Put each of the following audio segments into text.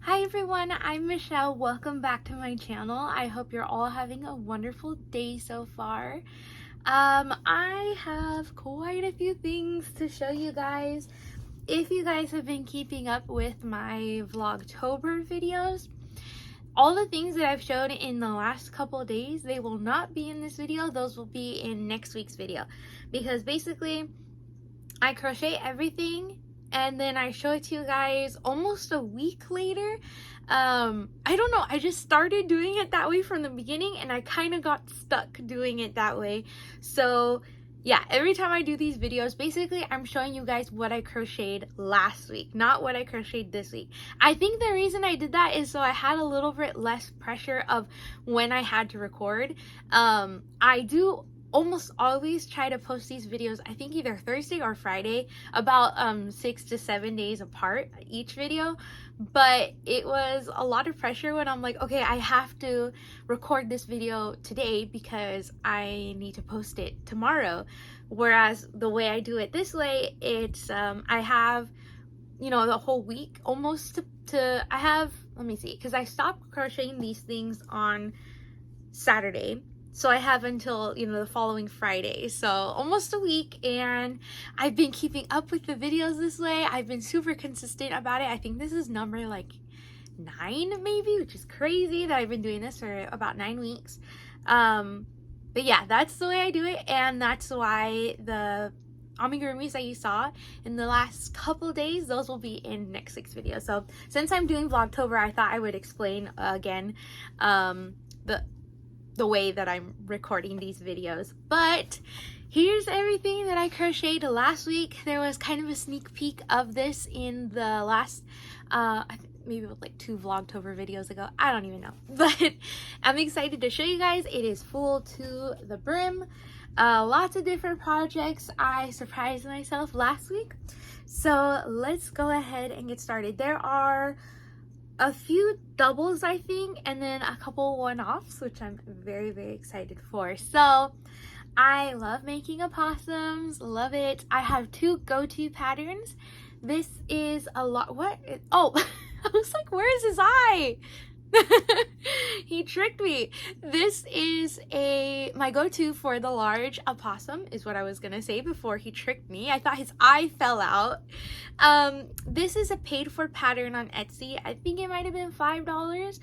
Hi everyone, I'm Michelle. Welcome back to my channel. I hope you're all having a wonderful day so far. I have quite a few things to show you guys. If you guys have been keeping up with my Vlogtober videos, all the things that I've shown in the last couple of days, they will not be in this video. Those will be in next week's video, because basically I crochet everything and then I show it to you guys almost a week later. I don't know, I just started doing it that way from the beginning and I kind of got stuck doing it that way. So yeah, every time I do these videos, basically I'm showing you guys what I crocheted last week, not what I crocheted this week. I think the reason I did that is so I had a little bit less pressure of when I had to record. I do almost always try to post these videos, I think either Thursday or Friday, about 6 to 7 days apart each video. But it was a lot of pressure when I'm like, okay, I have to record this video today because I need to post it tomorrow. Whereas the way I do it this way, it's I have, you know, the whole week almost to I have, let me see, because I stopped crocheting these things on Saturday. So I have until, you know, the following Friday, so almost a week, and I've been keeping up with the videos this way. I've been super consistent about it. I think this is number like 9 maybe, which is crazy that I've been doing this for about 9 weeks. But yeah, that's the way I do it, and that's why the amigurumis that you saw in the last couple days, those will be in next week's video. So since I'm doing Vlogtober, I thought I would explain again the way that I'm recording these videos. But here's everything that I crocheted last week. There was kind of a sneak peek of this in the last I think maybe it was like 2 Vlogtober videos ago, I don't even know, but I'm excited to show you guys. It is full to the brim. Lots of different projects. I surprised myself last week, so let's go ahead and get started. There are a few doubles, I think, and then a couple one-offs, which I'm very, very excited for. So I love making opossums, love it. I have 2 go-to patterns. This is a lot, oh, I was like, where is his eye? He tricked me. This is my go-to for the large opossum, is what I was gonna say before he tricked me. I thought his eye fell out. This is a paid-for pattern on Etsy. I think it might have been $5.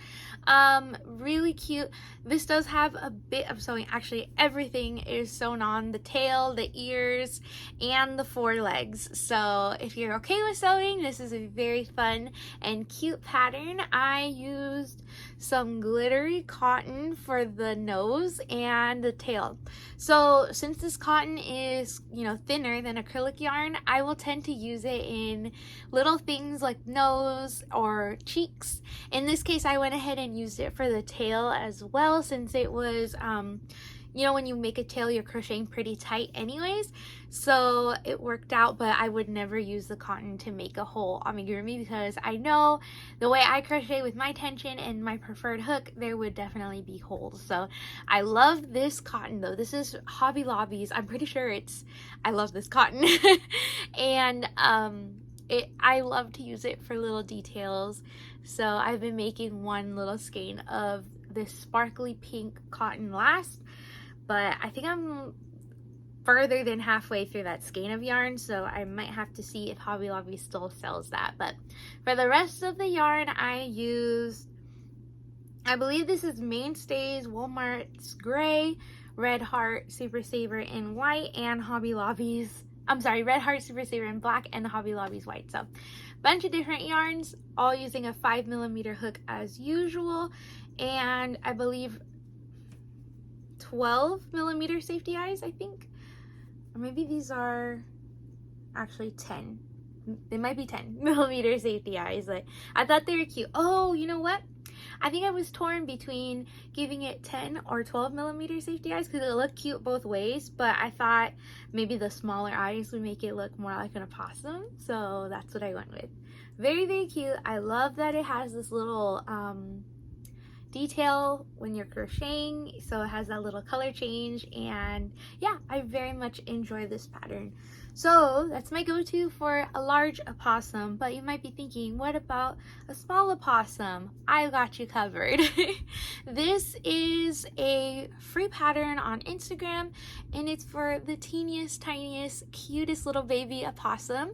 Really cute. This does have a bit of sewing. Actually, everything is sewn on: the tail, the ears, and the forelegs. So if you're okay with sewing, this is a very fun and cute pattern. I used some glittery cotton for the nose and the tail. So since this cotton is, you know, thinner than acrylic yarn, I will tend to use it in little things like nose or cheeks. In this case, I went ahead and used it for the tail as well, since it was you know, when you make a tail, you're crocheting pretty tight anyways, so it worked out. But I would never use the cotton to make a whole amigurumi, because I know the way I crochet with my tension and my preferred hook, there would definitely be holes. So I love this cotton though. This is Hobby Lobby's. I'm pretty sure I love this cotton. And I love to use it for little details. So I've been making one little skein of this sparkly pink cotton last, but I think I'm further than halfway through that skein of yarn, so I might have to see if Hobby Lobby still sells that. But for the rest of the yarn, I used, I believe this is Mainstays Walmart's gray, Red Heart Super Saver in white, and Hobby Lobby's, I'm sorry, Red Heart Super Saver in black and Hobby Lobby's white. So bunch of different yarns, all using a 5mm hook as usual, and I believe 12mm safety eyes, I think, or maybe these are actually 10. They might be 10mm safety eyes. Like, I thought they were cute. Oh, you know what? I think I was torn between giving it 10 or 12mm safety eyes, because it looked cute both ways, but I thought maybe the smaller eyes would make it look more like an opossum, so that's what I went with. Very, very cute. I love that it has this little detail when you're crocheting, so it has that little color change, and yeah, I very much enjoy this pattern. So that's my go-to for a large opossum, but you might be thinking, what about a small opossum? I got you covered. This is a free pattern on Instagram, and it's for the teeniest, tiniest, cutest little baby opossum.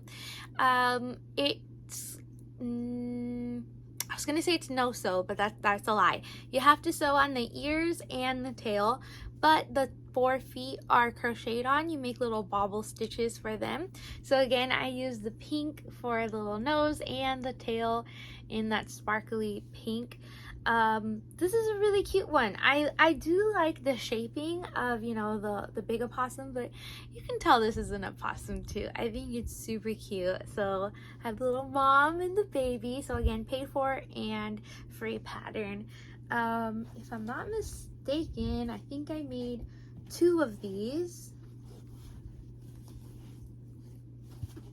It's I was gonna say it's no sew, but that's a lie. You have to sew on the ears and the tail, but the 4 feet are crocheted on. You make little bobble stitches for them. So again, I use the pink for the little nose and the tail in that sparkly pink. This is a really cute one. I do like the shaping of, you know, the big opossum, but you can tell this is an opossum too. I think it's super cute. So I have the little mom and the baby. So again, paid for and free pattern. If I'm not mistaken, I think I made 2 of these.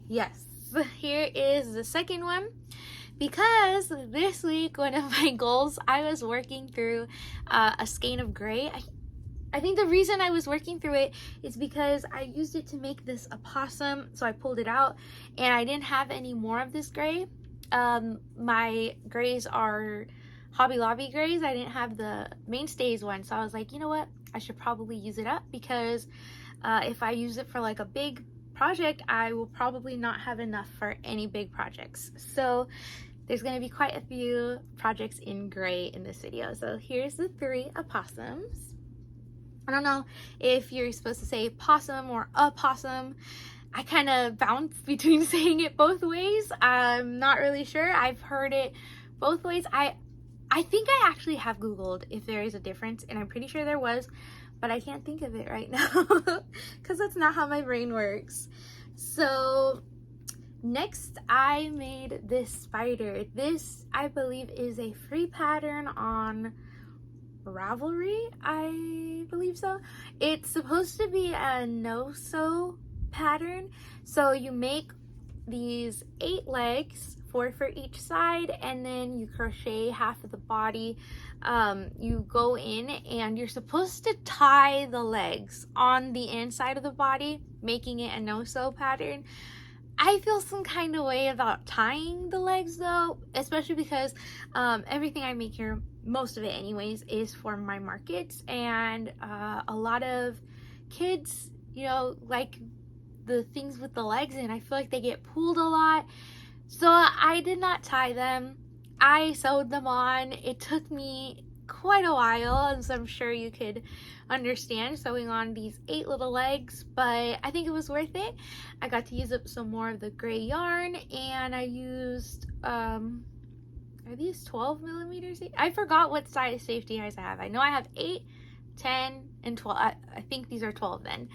Yes, here is the second one. Because this week, one of my goals, I was working through a skein of gray. I think the reason I was working through it is because I used it to make this opossum, so I pulled it out, and I didn't have any more of this gray. My grays are Hobby Lobby grays. I didn't have the Mainstays one, so I was like, you know what? I should probably use it up, because if I use it for like a big project, I will probably not have enough for any big projects. So there's going to be quite a few projects in gray in this video. So here's the 3 opossums. I don't know if you're supposed to say possum or opossum. I kind of bounce between saying it both ways. I'm not really sure. I've heard it both ways. I think I actually have Googled if there is a difference, and I'm pretty sure there was, but I can't think of it right now because that's not how my brain works. So next, I made this spider. This, I believe, is a free pattern on Ravelry, I believe so. It's supposed to be a no-sew pattern. So you make these 8 legs, 4 for each side, and then you crochet half of the body. You go in and you're supposed to tie the legs on the inside of the body, making it a no-sew pattern. I feel some kind of way about tying the legs though, especially because everything I make here, most of it anyways, is for my markets, and a lot of kids, you know, like the things with the legs, and I feel like they get pulled a lot. So I did not tie them. I sewed them on. It took me quite a while, as I'm sure you could understand, sewing on these 8 little legs, but I think it was worth it. I got to use up some more of the gray yarn, and I used are these 12 millimeters? I forgot what size safety eyes I have. I know I have 8, 10, and 12. I think these are 12 then.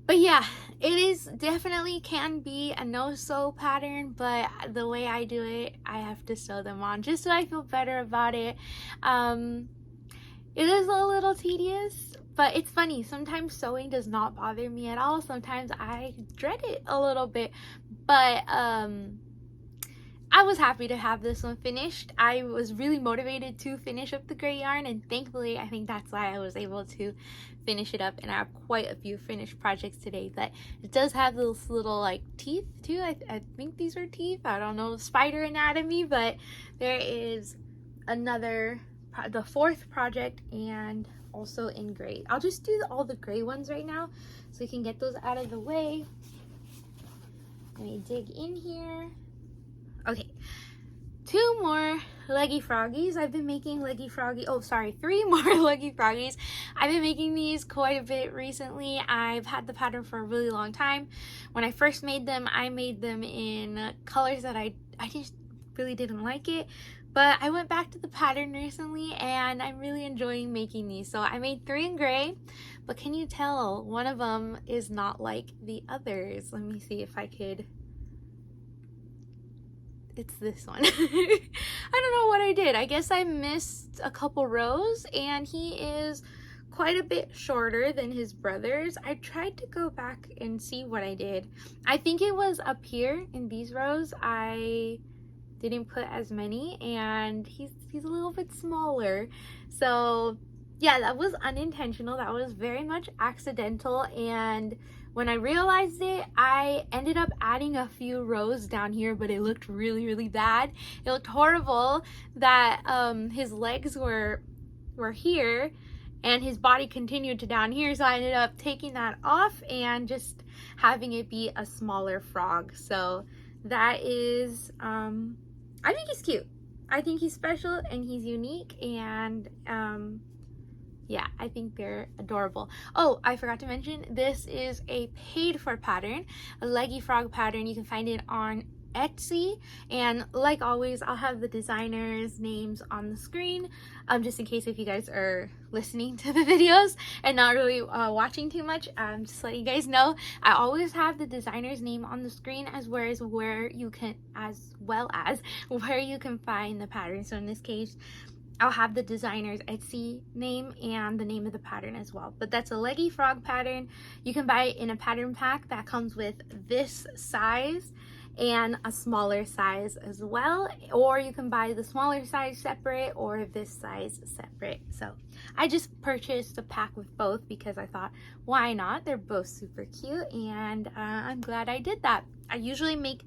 But yeah, it is definitely can be a no-sew pattern, but the way I do it, I have to sew them on just so I feel better about it. It is a little tedious, but it's funny. Sometimes sewing does not bother me at all. Sometimes I dread it a little bit, but I was happy to have this one finished. I was really motivated to finish up the gray yarn, and thankfully I think that's why I was able to finish it up, and I have quite a few finished projects today. But it does have those little like teeth too. I think these are teeth. I don't know spider anatomy, but there is another, the 4th project, and also in gray. I'll just do all the gray ones right now so we can get those out of the way. Let me dig in here. Okay, 2 more Leggy Froggies. I've been making Leggy Froggy, 3 more Leggy Froggies. I've been making these quite a bit recently. I've had the pattern for a really long time. When I first made them, I made them in colors that I just really didn't like it. But I went back to the pattern recently, and I'm really enjoying making these. So I made 3 in gray, but can you tell one of them is not like the others? Let me see if I could. It's this one. I don't know what I did. I guess I missed a couple rows, and he is quite a bit shorter than his brothers. I tried to go back and see what I did. I think it was up here in these rows. I didn't put as many, and he's a little bit smaller. So yeah, that was unintentional. That was very much accidental. And when I realized it, I ended up adding a few rows down here, but it looked really, really bad. It looked horrible that his legs were here and his body continued to down here. So I ended up taking that off and just having it be a smaller frog. So that is, I think he's cute. I think he's special and he's unique, and yeah, I think they're adorable. Oh, I forgot to mention, this is a paid for pattern, a Leggy frog pattern. You can find it on Etsy, and like always, I'll have the designers' names on the screen, just in case if you guys are listening to the videos and not really watching too much. Just letting you guys know, I always have the designer's name on the screen, as well as where you can find the pattern. So in this case, I'll have the designer's Etsy name and the name of the pattern as well. But that's a Leggy frog pattern. You can buy it in a pattern pack that comes with this size and a smaller size as well, or you can buy the smaller size separate or this size separate. So I just purchased a pack with both because I thought, why not? They're both super cute, and I'm glad I did that. I usually make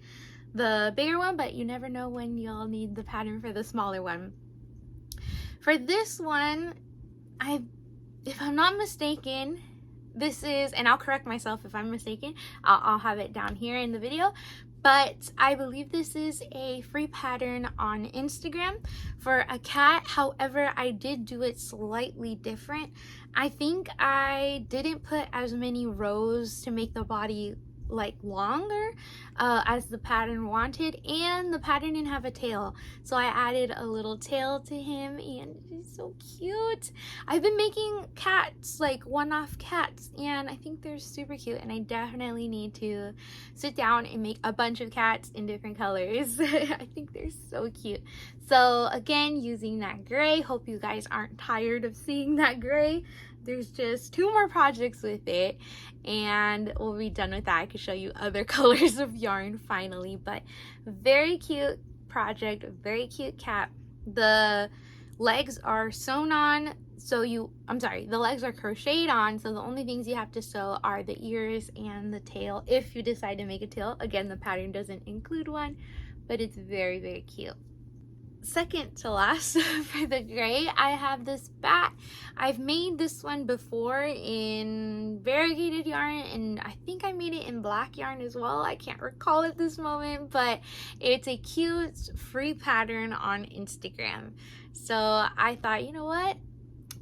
the bigger one, but you never know when you'll need the pattern for the smaller one. For this one, if I'm not mistaken, this is, and I'll correct myself if I'm mistaken, I'll have it down here in the video, but I believe this is a free pattern on Instagram for a cat. However, I did do it slightly different. I think I didn't put as many rows to make the body like longer as the pattern wanted, and the pattern didn't have a tail, so I added a little tail to him, and he's so cute. I've been making cats, like one-off cats, and I think they're super cute, and I definitely need to sit down and make a bunch of cats in different colors. I think they're so cute. So again, using that gray, hope you guys aren't tired of seeing that gray. There's just 2 more projects with it and we'll be done with that. I could show you other colors of yarn finally, but very cute project, very cute cat. The legs are sewn on, so the legs are crocheted on, so the only things you have to sew are the ears and the tail if you decide to make a tail. Again, the pattern doesn't include one, but it's very, very cute. Second to last for the gray, I have this bat. I've made this one before in variegated yarn, and I think I made it in black yarn as well. I can't recall at this moment, but it's a cute free pattern on Instagram. So I thought, you know what,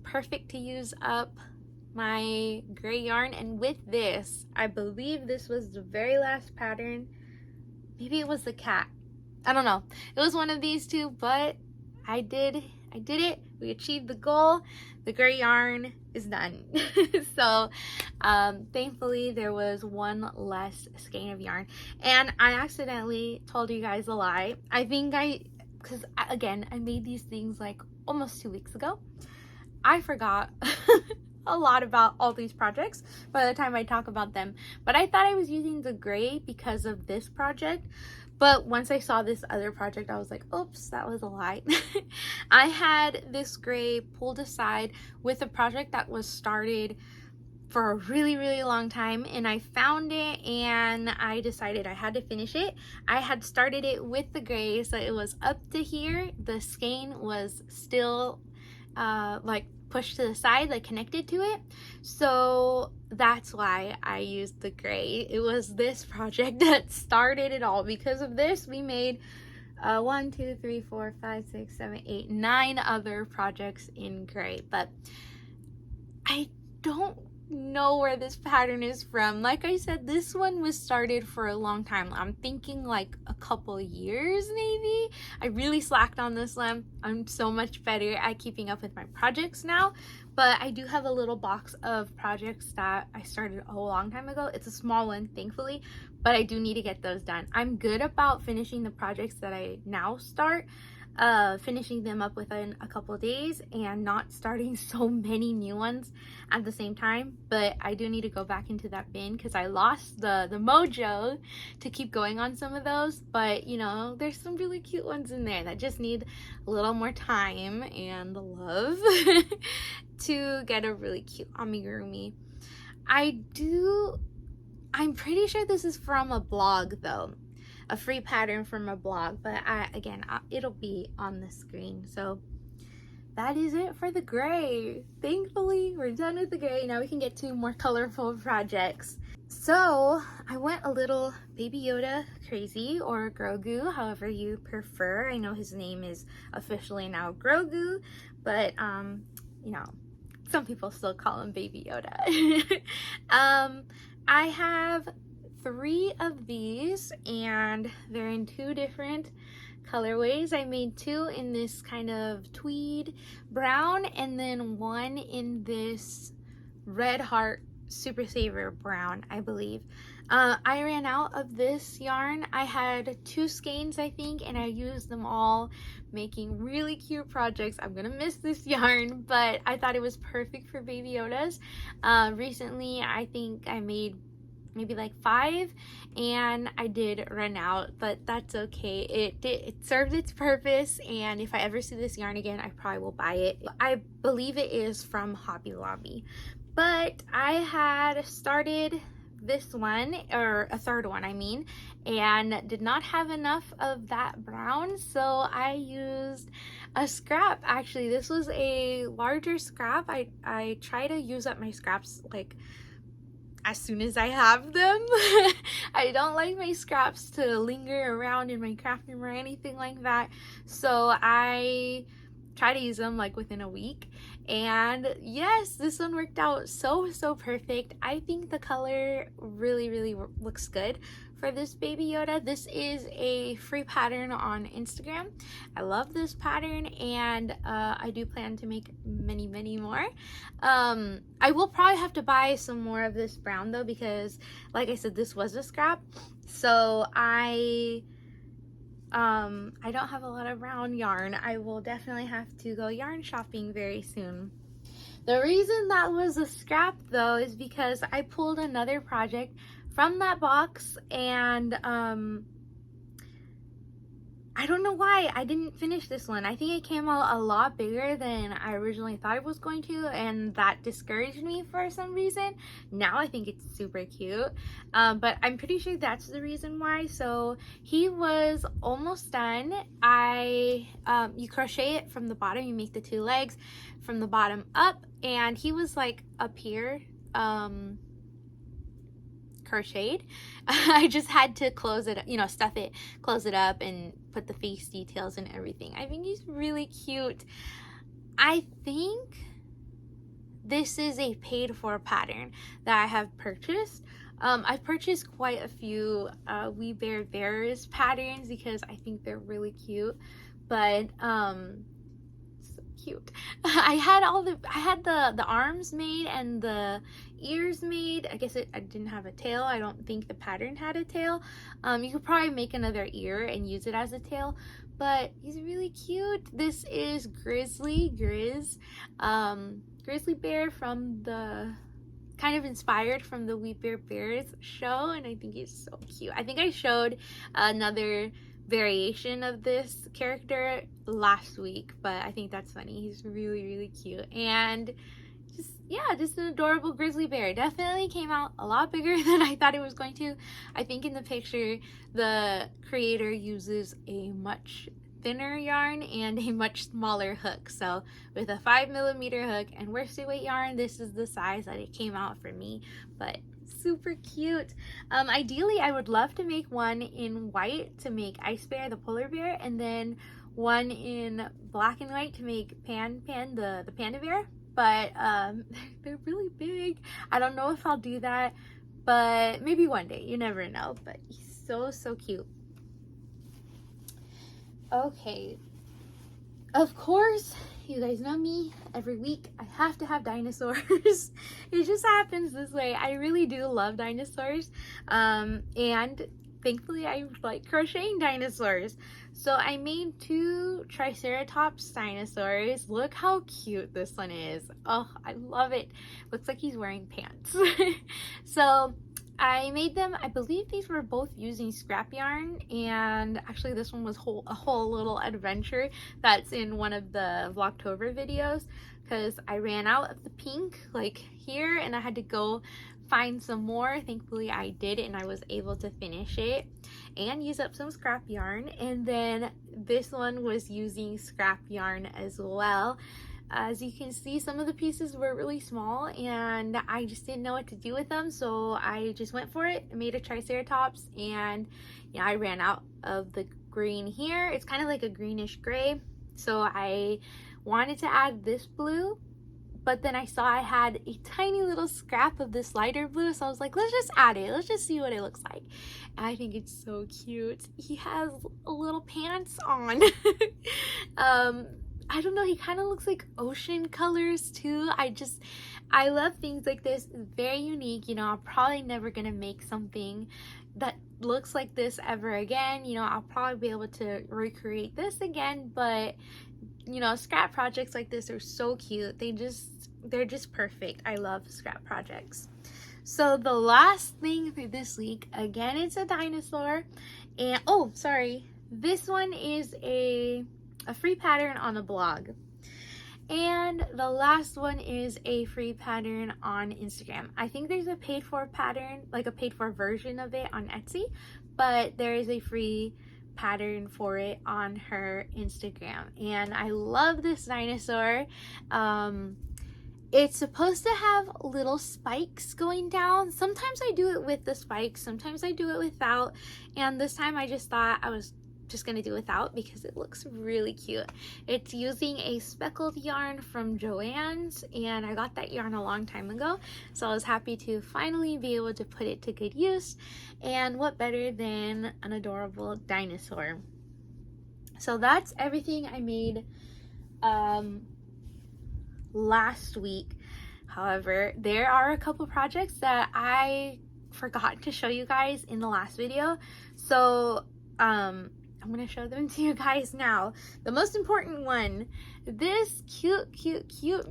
perfect to use up my gray yarn. And with this, I believe this was the very last pattern. Maybe it was the cat, I don't know. It was one of these 2, but I did it. We achieved the goal. The gray yarn is done. So thankfully there was one less skein of yarn, and I accidentally told you guys a lie. I think because again, I made these things like almost 2 weeks ago. I forgot a lot about all these projects by the time I talk about them, but I thought I was using the gray because of this project. But once I saw this other project, I was like, oops, that was a lie. I had this gray pulled aside with a project that was started for a really, really long time, and I found it and I decided I had to finish it. I had started it with the gray, so it was up to here. The skein was still like pushed to the side, like connected to it. So that's why I used the gray. It was this project that started it all. Because of this, we made 1, 2, 3, 4, 5, 6, 7, 8, 9 other projects in gray. But I don't know where this pattern is from. Like I said, this one was started for a long time. I'm thinking like a couple years maybe. I really slacked on this one. I'm so much better at keeping up with my projects now, but I do have a little box of projects that I started a long time ago. It's a small one, thankfully, but I do need to get those done. I'm good about finishing the projects that I now start, finishing them up within a couple of days and not starting so many new ones at the same time. But I do need to go back into that bin because I lost the mojo to keep going on some of those. But you know, there's some really cute ones in there that just need a little more time and love to get a really cute amigurumi. I'm pretty sure this is from a blog though, a free pattern from a blog, but it'll be on the screen. So that is it for the gray. Thankfully, we're done with the gray. Now we can get to more colorful projects. So I went a little Baby Yoda crazy, or Grogu, however you prefer. I know his name is officially now Grogu, but you know, some people still call him Baby Yoda. I have 3 of these and they're in 2 different colorways. I made 2 in this kind of tweed brown and then 1 in this red heart super saver brown, I believe. I ran out of this yarn. I had 2 skeins, I think, and I used them all making really cute projects. I'm gonna miss this yarn, but I thought it was perfect for Baby Yodas. Recently, I think I made maybe like 5 and I did run out, but that's okay. It served its purpose, and if I ever see this yarn again, I probably will buy it. I believe it is from Hobby Lobby, but I had started this one, or a third one I mean, and did not have enough of that brown, so I used a scrap. Actually, this was a larger scrap. I try to use up my scraps like as soon as I have them. I don't like my scraps to linger around in my craft room or anything like that, so I try to use them like within a week. And yes, this one worked out so perfect. I think the color really looks good for this Baby Yoda. This is a free pattern on Instagram. I love this pattern, and I do plan to make many more. I will probably have to buy some more of this brown though, because like I said, this was a scrap, so I don't have a lot of brown yarn. I will definitely have to go yarn shopping very soon. The reason that was a scrap though is because I pulled another project from that box, and I don't know why I didn't finish this one. I think it came out a lot bigger than I originally thought it was going to, and that discouraged me for some reason. Now I think it's super cute, but I'm pretty sure that's the reason why. So he was almost done. You crochet it from the bottom, you make the 2 legs from the bottom up, and he was like up here, crocheted. I just had to close it, you know, stuff it, close it up, and put the face details and everything. I think he's really cute. I think this is a paid for pattern that I have purchased. I've purchased quite a few We Bear Bears patterns because I think they're really cute, but so cute. I had the arms made and the ears made. I guess I didn't have a tail. I don't think the pattern had a tail. You could probably make another ear and use it as a tail, but he's really cute. This is Grizzly Bear, from the kind of inspired from the We Bear Bears show, and I think he's so cute. I think I showed another variation of this character last week, but I think that's funny. He's really cute, and just an adorable grizzly bear. Definitely came out a lot bigger than I thought it was going to. I think in the picture the creator uses a much thinner yarn and a much smaller hook, so with a 5mm hook and worsted weight yarn, this is the size that it came out for me, but super cute. Ideally I would love to make one in white to make Ice Bear, the polar bear, and then one in black and white to make Pan, the panda bear, but they're really big. I don't know if I'll do that, but maybe one day, you never know. But he's so cute. Okay, of course you guys know me, every week I have to have dinosaurs. It just happens this way. I really do love dinosaurs, and thankfully I like crocheting dinosaurs. So I made 2 Triceratops dinosaurs. Look how cute this one is. Oh, I love it. Looks like he's wearing pants. So I made them, I believe these were both using scrap yarn, and actually this one was a whole little adventure that's in one of the Vlogtober videos, because I ran out of the pink like here and I had to go find some more. Thankfully I did, and I was able to finish it and use up some scrap yarn. And then this one was using scrap yarn as well. As you can see, some of the pieces were really small and I just didn't know what to do with them, so I just went for it. I made a Triceratops, and yeah, I ran out of the green here. It's kind of like a greenish gray, so I wanted to add this blue, but then I saw I had a tiny little scrap of this lighter blue, so I was like, let's just add it. Let's just see what it looks like. And I think it's so cute. He has little pants on. I don't know, he kind of looks like ocean colors too. I love things like this. It's very unique. You know, I'm probably never gonna make something that looks like this ever again. You know, I'll probably be able to recreate this again, but you know, scrap projects like this are so cute. They're just perfect. I love scrap projects. So the last thing for this week, again, it's a dinosaur. And oh, sorry, this one is a free pattern on a blog, and the last one is a free pattern on Instagram. I think there's a paid for pattern, like a paid for version of it on Etsy, but there is a free pattern for it on her Instagram. And I love this dinosaur. It's supposed to have little spikes going down. Sometimes I do it with the spikes, sometimes I do it without, and this time I just thought I was just gonna do without because it looks really cute. It's using a speckled yarn from Joann's, and I got that yarn a long time ago, so I was happy to finally be able to put it to good use. And what better than an adorable dinosaur? So that's everything I made last week. However, there are a couple projects that I forgot to show you guys in the last video, so I'm gonna show them to you guys now. The most important one, this cute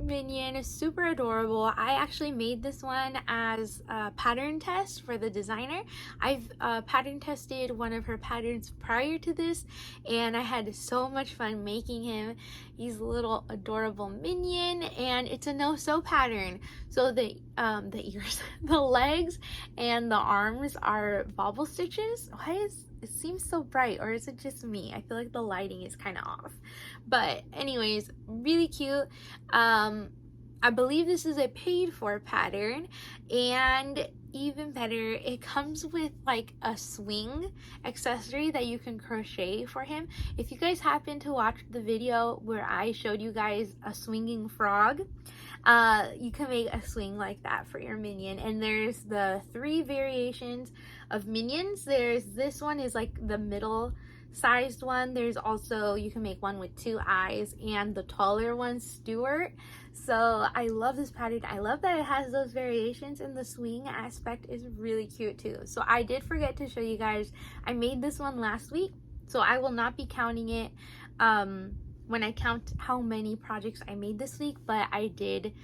Minion is super adorable. I actually made this one as a pattern test for the designer. I've pattern tested one of her patterns prior to this, and I had so much fun making him. He's a little adorable Minion, and it's a no-sew pattern. So the ears, the legs, and the arms are bobble stitches. It seems so bright, or is it just me? I feel like the lighting is kind of off. But anyways, really cute. I believe this is a paid for pattern, and even better, it comes with like a swing accessory that you can crochet for him. If you guys happen to watch the video where I showed you guys a swinging frog, you can make a swing like that for your Minion. And there's the 3 variations of Minions. There's this one is like the middle sized one. There's also, you can make one with 2 eyes, and the taller one, Stuart. So I love this pattern. I love that it has those variations, and the swing aspect is really cute too. So I did forget to show you guys, I made this one last week, so I will not be counting it when I count how many projects I made this week, but I did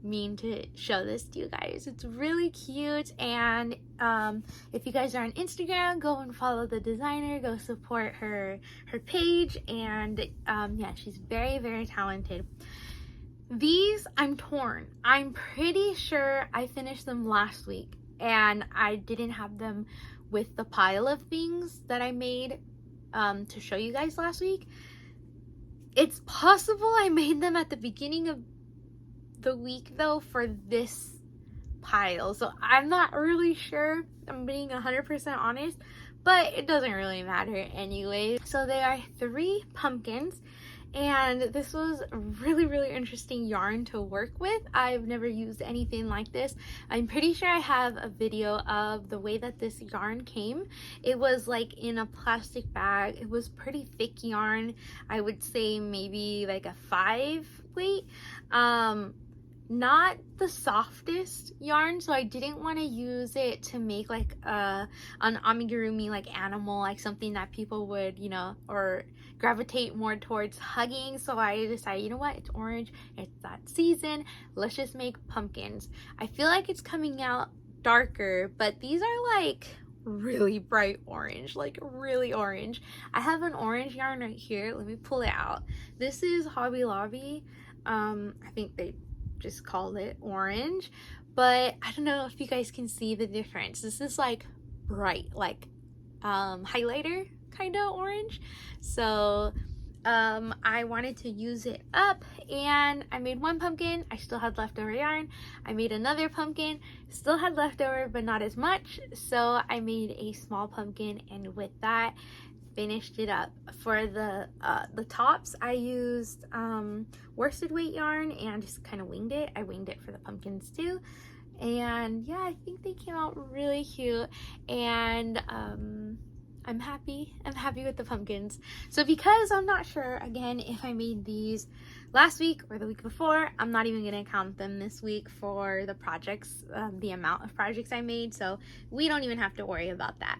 mean to show this to you guys. It's really cute, and if you guys are on Instagram, go and follow the designer, go support her page, and yeah, she's very talented. These, I'm torn. I'm pretty sure I finished them last week, and I didn't have them with the pile of things that I made to show you guys last week. It's possible I made them at the beginning of the week though for this pile, so I'm not really sure. I'm being 100% honest, but it doesn't really matter anyway. So there are 3 pumpkins, and this was really interesting yarn to work with. I've never used anything like this. I'm pretty sure I have a video of the way that this yarn came. It was like in a plastic bag. It was pretty thick yarn. I would say maybe like a 5 weight. Not the softest yarn, so I didn't want to use it to make like an amigurumi like animal, like something that people would, you know, or gravitate more towards hugging. So I decided, you know what, it's orange, it's that season, let's just make pumpkins. I feel like it's coming out darker, but these are like really bright orange, like really orange. I have an orange yarn right here. Let me pull it out. This is Hobby Lobby. I think they just called it orange, but I don't know if you guys can see the difference. This is like bright, like highlighter kind of orange. So I wanted to use it up, and I made one pumpkin. I still had leftover yarn. I made another pumpkin, still had leftover but not as much, so I made a small pumpkin, and with that finished it up. For the tops, I used worsted weight yarn and just kind of winged it. I winged it for the pumpkins too, and yeah, I think they came out really cute, and I'm happy with the pumpkins. So because I'm not sure again if I made these last week or the week before, I'm not even gonna count them this week for the projects, the amount of projects I made, so we don't even have to worry about that.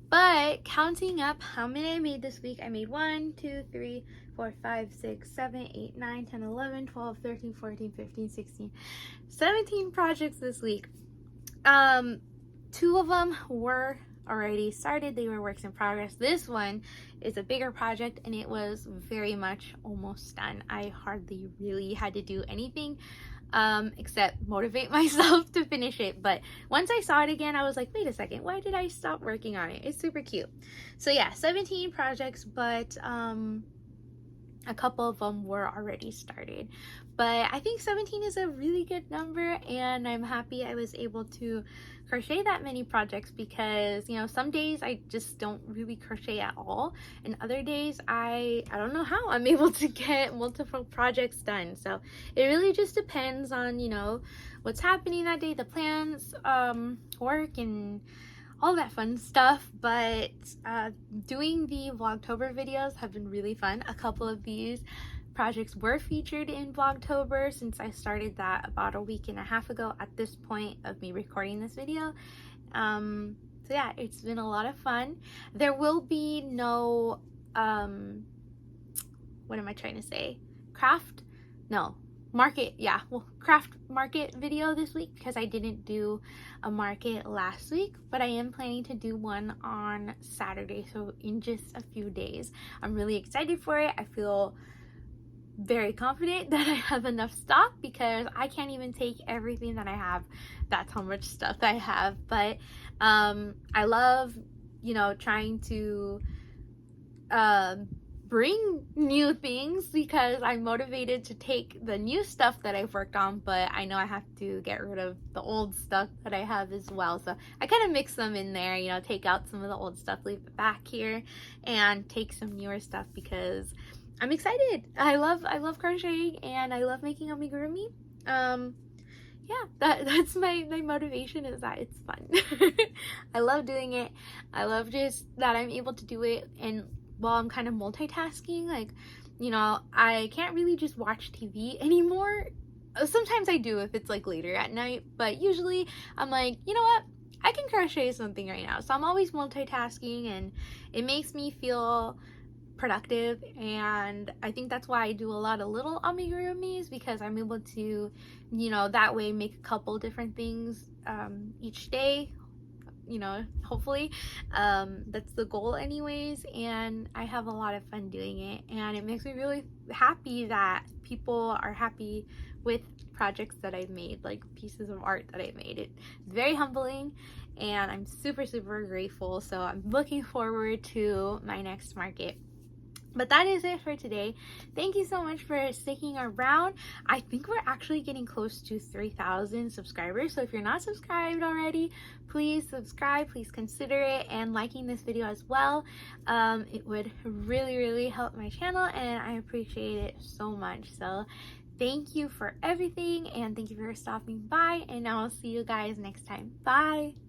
But counting up how many I made this week, I made 1, 2, 3, 4, 5, 6, 7, 8, 9, 10, 11, 12, 13, 14, 15, 16, 17 projects this week. 2 of them were already started. They were works in progress. This one is a bigger project, and it was very much almost done. I hardly really had to do anything except motivate myself to finish it. But once I saw it again, I was like, wait a second, why did I stop working on it? It's super cute. So yeah, 17 projects, but a couple of them were already started. But I think 17 is a really good number, and I'm happy I was able to crochet that many projects, because, you know, some days I just don't really crochet at all, and other days I don't know how I'm able to get multiple projects done. So it really just depends on, you know, what's happening that day, the plans, work, and all that fun stuff. But doing the Vlogtober videos have been really fun. A couple of these projects were featured in Vlogtober, since I started that about a week and a half ago at this point of me recording this video. So yeah, it's been a lot of fun. There will be no what am I trying to say, craft market video this week, because I didn't do a market last week, but I am planning to do one on Saturday, so in just a few days. I'm really excited for it. I feel very confident that I have enough stock, because I can't even take everything that I have. That's how much stuff I have. But I love, you know, trying to bring new things, because I'm motivated to take the new stuff that I've worked on, but I know I have to get rid of the old stuff that I have as well. So I kind of mix them in there, you know, take out some of the old stuff, leave it back here, and take some newer stuff, because I'm excited. I love crocheting, and I love making amigurumi. Yeah, that's my motivation, is that it's fun. I love doing it. I love just that I'm able to do it, and while I'm kind of multitasking, like, you know, I can't really just watch TV anymore. Sometimes I do if it's like later at night, but usually I'm like, you know what, I can crochet something right now. So I'm always multitasking, and it makes me feel productive, and I think that's why I do a lot of little amigurumis, because I'm able to, you know, that way make a couple different things each day, you know, hopefully. That's the goal anyways, and I have a lot of fun doing it, and it makes me really happy that people are happy with projects that I've made, like pieces of art that I've made. It's very humbling, and I'm super grateful. So I'm looking forward to my next market. But that is it for today. Thank you so much for sticking around. I think we're actually getting close to 3,000 subscribers. So if you're not subscribed already, please subscribe. Please consider it and liking this video as well. It would really help my channel and I appreciate it so much. So thank you for everything and thank you for stopping by, and I will see you guys next time. Bye!